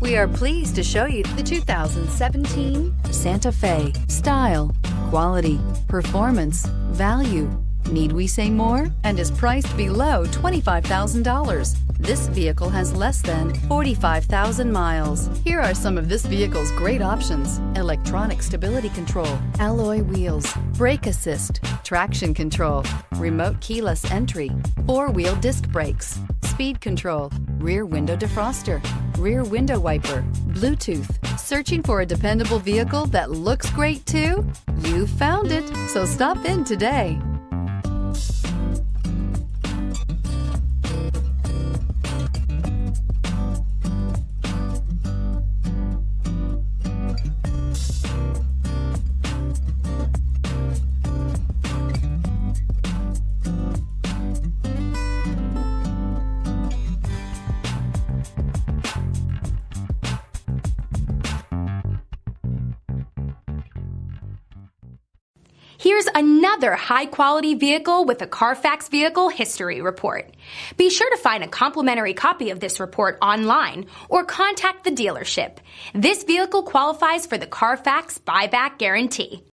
We are pleased to show you the 2017 Santa Fe. Style, quality, performance, value. Need we say more? And is priced below $25,000. This vehicle has less than 45,000 miles. Here are some of this vehicle's great options: electronic stability control, alloy wheels, brake assist, traction control, remote keyless entry, four-wheel disc brakes, speed control, rear window defroster, rear window wiper, Bluetooth. Searching for a dependable vehicle that looks great too? You found it, so stop in today. Here's another high-quality vehicle with a Carfax Vehicle History Report. Be sure to find a complimentary copy of this report online or contact the dealership. This vehicle qualifies for the Carfax Buyback Guarantee.